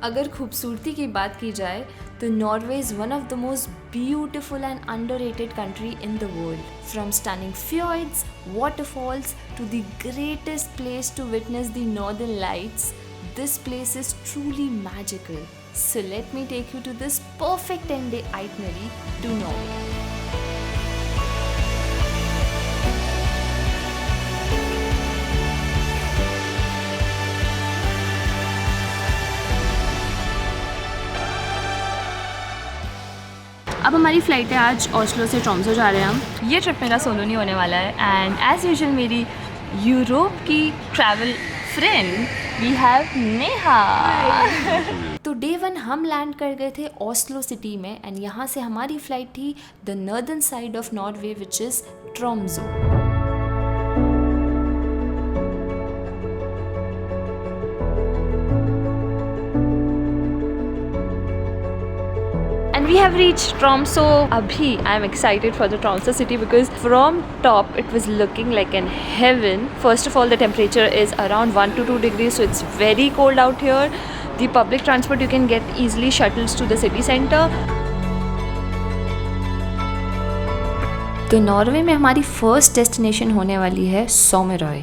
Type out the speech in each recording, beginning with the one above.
अगर खूबसूरती की बात की जाए तो Norway is one of the most beautiful and underrated country in the world. From stunning fjords, waterfalls to the greatest place to witness the northern lights, this place is truly magical. So let me take you to this perfect 10-day itinerary to Norway. अब हमारी flight है आज Oslo से ट्रोम्सो जा रहे हैं हम. ये ट्रिप मेरा सोलो नहीं होने वाला है एंड एज़ यूजुअल मेरी यूरोप की travel friend we have Neha. तो डे 1 हम लैंड कर गए थे ओस्लो सिटी में एंड यहाँ से हमारी फ़्लाइट थी the northern side of Norway which is ट्रोम्सो. We have reached Tromsø. Abhi, I am excited for the Tromsø city because from top it was looking like an heaven. First of all, the temperature is around 1 to 2 degrees, so it's very cold out here. The public transport, you can get easily shuttles to the city center. तो Norway में हमारी first destination होने वाली है सोमेरॉय,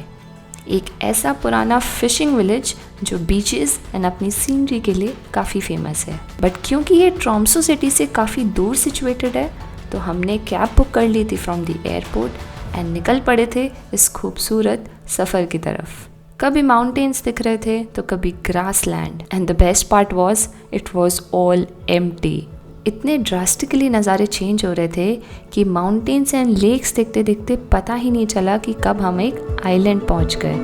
एक ऐसा पुराना fishing village जो बीचेस एंड अपनी सीनरी के लिए काफ़ी फेमस है. बट क्योंकि ये ट्रोम्सो सिटी से काफ़ी दूर सिचुएटेड है तो हमने कैब बुक कर ली थी फ्रॉम द एयरपोर्ट एंड निकल पड़े थे इस खूबसूरत सफ़र की तरफ. कभी माउंटेन्स दिख रहे थे तो कभी grass land and the best part was it was all empty. इतने ड्रास्टिकली नज़ारे चेंज हो रहे थे कि माउंटेन्स एंड लेक्स देखते देखते पता ही नहीं चला कि कब हम एक आइलैंड पहुंच गए.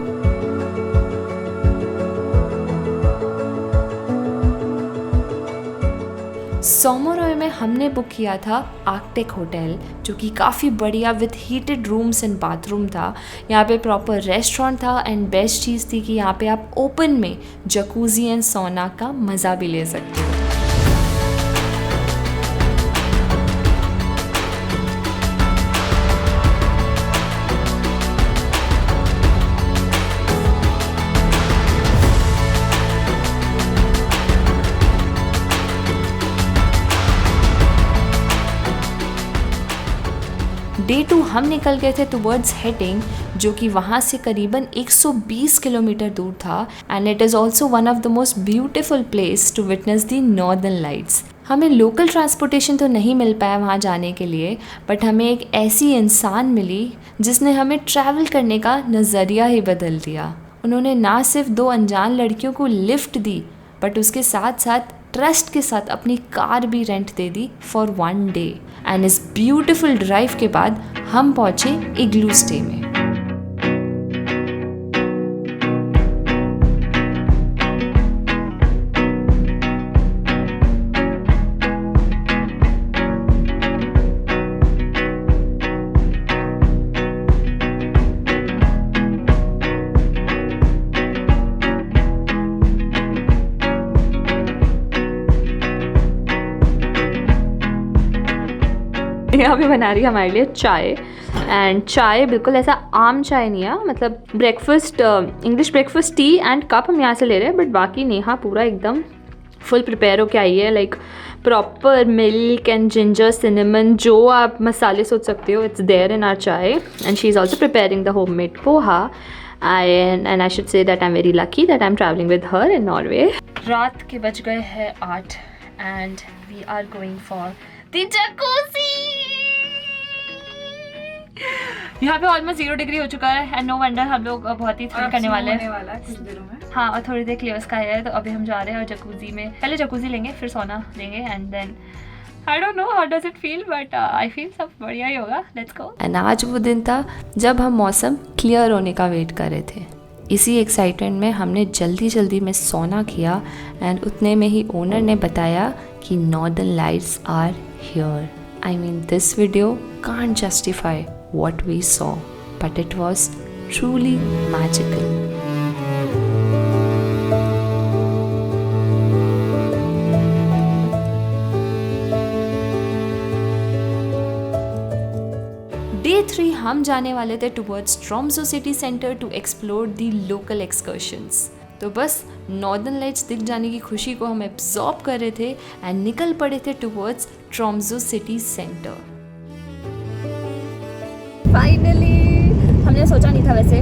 सोमोरॉय में हमने बुक किया था आर्कटिक होटल जो कि काफ़ी बढ़िया with heated rooms and bathroom था. यहाँ पे प्रॉपर रेस्टोरेंट था एंड बेस्ट चीज़ थी कि यहाँ पे आप ओपन में जकूजी एंड सोना का मज़ा भी ले सकते हो. डे 2 हम निकल गए थे टुवर्ड्स हेटिंग जो कि वहाँ से करीबन 120 किलोमीटर दूर था and it is also one of the most beautiful place to witness the northern lights. हमें लोकल ट्रांसपोर्टेशन तो नहीं मिल पाया वहाँ जाने के लिए बट हमें एक ऐसी इंसान मिली जिसने हमें ट्रैवल करने का नज़रिया ही बदल दिया. उन्होंने ना सिर्फ 2 अनजान लड़कियों को लिफ्ट दी बट उसके साथ साथ ट्रस्ट के साथ अपनी कार भी rent they the for 1 day. And इस ब्यूटिफुल ड्राइव के बाद हम पहुंचे इग्लू स्टे में. यहाँ पे बना रही है हमारे लिए चाय एंड चाय बिल्कुल ऐसा आम चाय नहीं है, मतलब breakfast English breakfast T and cup हम यहाँ से ले रहे हैं. बट बाकी नेहा पूरा एकदम फुल प्रिपेयर होके आई है, like proper milk and ginger cinnamon जो आप मसाले सोच सकते हो इट्स देयर इन आवर चाय. And she is also preparing the home made poha and I should say that I'm very lucky that I'm traveling with her in Norway. रात के बज गए हैं 8 and we are going for the jacuzzi. यहाँ पे almost 0 degree हो चुका है एंड नो वंडर हम लोग बहुत ही थ्रिल करने वाले हैं कुछ देरों में. हाँ, और थोड़ी देर क्लियर स्काई है तो अभी हम जा रहे हैं और जकूजी में पहले जकूजी लेंगे फिर सोना लेंगे and then I don't know how does it feel but I feel सब बढ़िया ही होगा. Let's go. एंड आज वो दिन था जब हम मौसम क्लियर होने का वेट कर रहे थे. इसी एक्साइटमेंट में हमने जल्दी में सोना किया एंड उतने में ही ओनर ने बताया कि northern lights are here. I mean this video can't justify what we saw, but it was truly magical. Day 3 हम जाने वाले थे towards ट्रोम्सो city centre to explore the local excursions. तो बस नॉर्दर्न लाइट्स दिख जाने की खुशी को हम एब्जॉर्ब कर रहे थे एंड निकल पड़े थे towards Tromsø city centre. Finally हमने सोचा नहीं था वैसे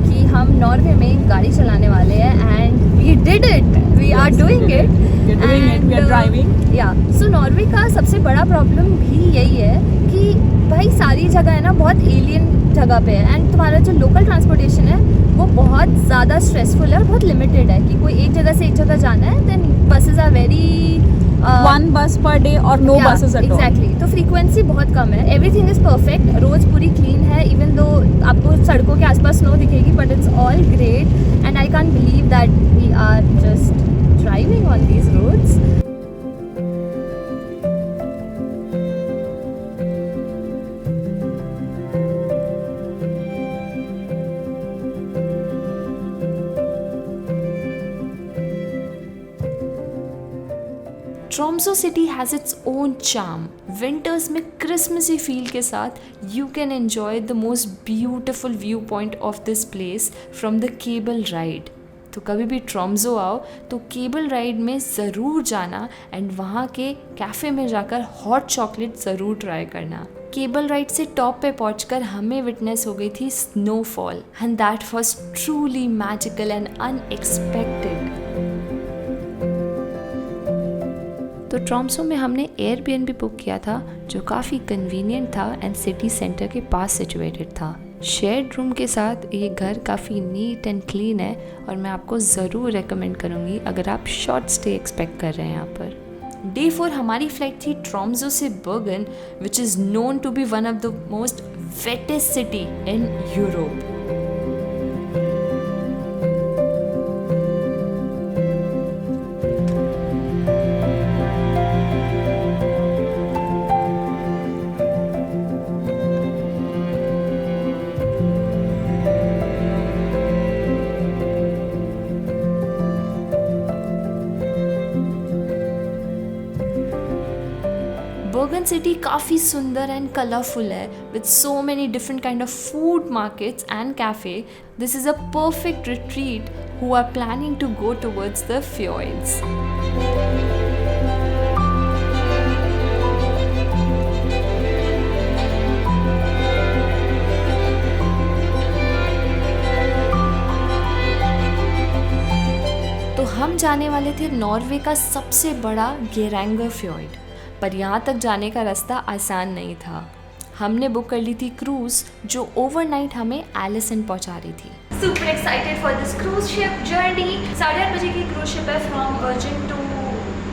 कि हम नॉर्वे में गाड़ी चलाने वाले हैं and we did it, we are doing it we are driving. या सो नॉर्वे का सबसे बड़ा प्रॉब्लम भी यही है कि भाई सारी जगह है ना बहुत एलियन जगह पे है एंड तुम्हारा जो लोकल ट्रांसपोर्टेशन है वो बहुत ज़्यादा स्ट्रेसफुल है और बहुत लिमिटेड है कि कोई एक जगह से एक जगह जाना है then buses are very one bus per day और no buses at all. Exactly, तो फ्रीक्वेंसी बहुत कम है, एवरीथिंग इज परफेक्ट, रोड्स पूरी क्लीन है, इवन दो आपको सड़कों के आसपास स्नो दिखेगी but it's all great and I can't believe that we are just driving on these roads. Tromso city has its own charm. Winters में Christmassy feel के साथ you can enjoy the most beautiful view point of this place from the cable ride. तो कभी भी Tromsø आओ तो cable ride में ज़रूर जाना एंड वहाँ के कैफ़े में जाकर हॉट चॉकलेट ज़रूर ट्राई करना। केबल राइड से टॉप पे पहुंचकर हमें विटनेस हो गई थी snowfall and that was truly magical and unexpected. तो ट्रॉम्सो में हमने एयरबीएनबी बुक किया था जो काफ़ी कन्वीनियंट था एंड सिटी सेंटर के पास सिचुएटेड था। शेयर्ड रूम के साथ ये घर काफ़ी नीट एंड क्लीन है और मैं आपको ज़रूर रेकमेंड करूँगी अगर आप शॉर्ट स्टे एक्सपेक्ट कर रहे हैं यहाँ पर। डे 4 हमारी फ्लाइट थी ट्रॉम्सो से Bergen which is known to be one of the most wettest city in Europe. Bergen city काफ़ी सुंदर एंड कलरफुल है with so many different kind of food markets and cafe. This is a perfect retreat who are planning to go towards the fjords। तो हम जाने वाले थे Norway का सबसे बड़ा गेरांगर fjord, पर यहाँ तक जाने का रास्ता आसान नहीं था। हमने बुक कर ली थी क्रूज़ जो ओवरनाइट हमें एलिसन पहुँचा रही थी। Super excited for this cruise ship journey. 8:30 बजे की क्रूज शिप है from Bergen to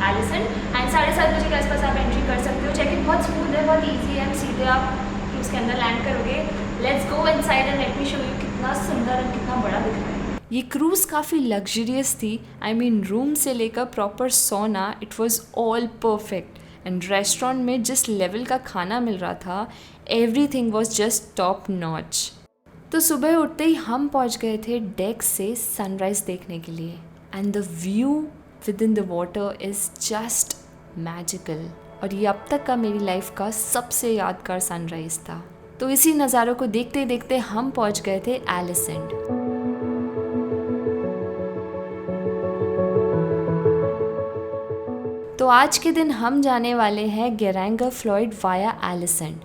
Alesund and 7:30 बजे के आसपास आप एंट्री कर सकते हो। चेक इन बहुत स्मूथ है, बहुत ईजी है, सीधे आप क्रूज के अंदर लैंड करोगे। Let's go inside and let me show you कितना सुंदर और कितना बड़ा दिख रहा है। ये क्रूज़ काफ़ी लग्जरियस थी। आई मीन रूम से लेकर प्रॉपर सोना, it was all perfect and restaurant में जिस लेवल का खाना मिल रहा था everything was just top notch. तो सुबह उठते ही हम पहुंच गए थे डेक से सनराइज़ देखने के लिए and the view with in the water is just magical. और ये अब तक का मेरी लाइफ का सबसे यादगार सनराइज़ था। तो इसी नज़ारों को देखते देखते हम पहुंच गए थे एलिसेंट। तो आज के दिन हम जाने वाले हैं गेरांगर fjord वाया एलिसेंट।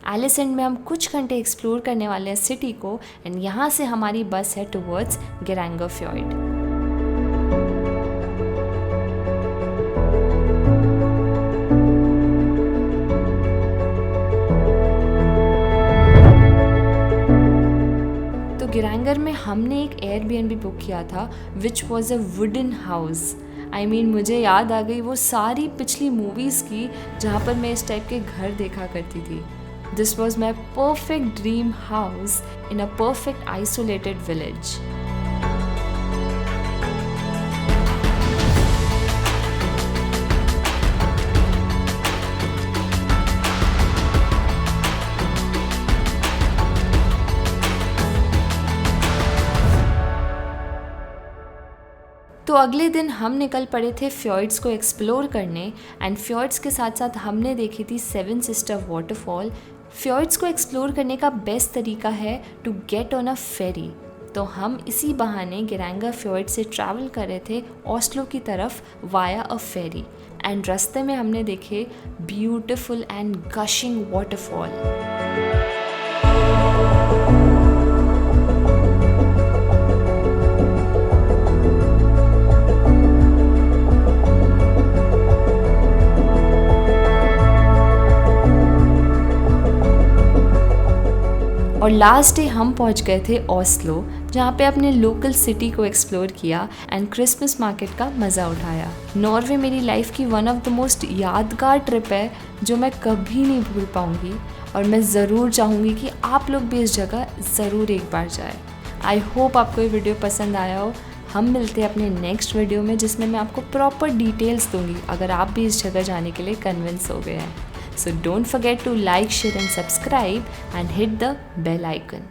एलिसेंट में हम कुछ घंटे एक्सप्लोर करने वाले हैं सिटी को एंड यहाँ से हमारी बस है टुवर्ड्स गेरांगर fjord। तो गेरांगर में हमने एक एयरबीएनबी बुक किया था which was a wooden house. I mean मुझे याद आ गई वो सारी पिछली मूवीज़ की जहाँ पर मैं इस टाइप के घर देखा करती थी। This was my perfect dream house in a perfect isolated village. तो अगले दिन हम निकल पड़े थे fjords को एक्सप्लोर करने एंड fjords के साथ साथ हमने देखी थी 7 सिस्टर वाटरफॉल। fjords को एक्सप्लोर करने का बेस्ट तरीका है टू गेट ऑन अ फेरी। तो हम इसी बहाने गेरांगा फ्योर्ड से ट्रैवल कर रहे थे ओस्लो की तरफ वाया अ फेरी एंड रास्ते में हमने देखे ब्यूटीफुल एंड गशिंग वाटरफॉल। और लास्ट डे हम पहुंच गए थे ओस्लो, जहाँ पे अपने लोकल सिटी को एक्सप्लोर किया एंड क्रिसमस मार्केट का मज़ा उठाया। नॉर्वे मेरी लाइफ की वन ऑफ द मोस्ट यादगार ट्रिप है जो मैं कभी नहीं भूल पाऊँगी और मैं ज़रूर चाहूँगी कि आप लोग भी इस जगह ज़रूर एक बार जाए। आई होप आपको ये वीडियो पसंद आया हो। हम मिलते हैं अपने नेक्स्ट वीडियो में जिसमें मैं आपको प्रॉपर डिटेल्स दूँगी अगर आप भी इस जगह जाने के लिए कन्विंस हो गए हैं। So don't forget to like, share and subscribe and hit the bell icon.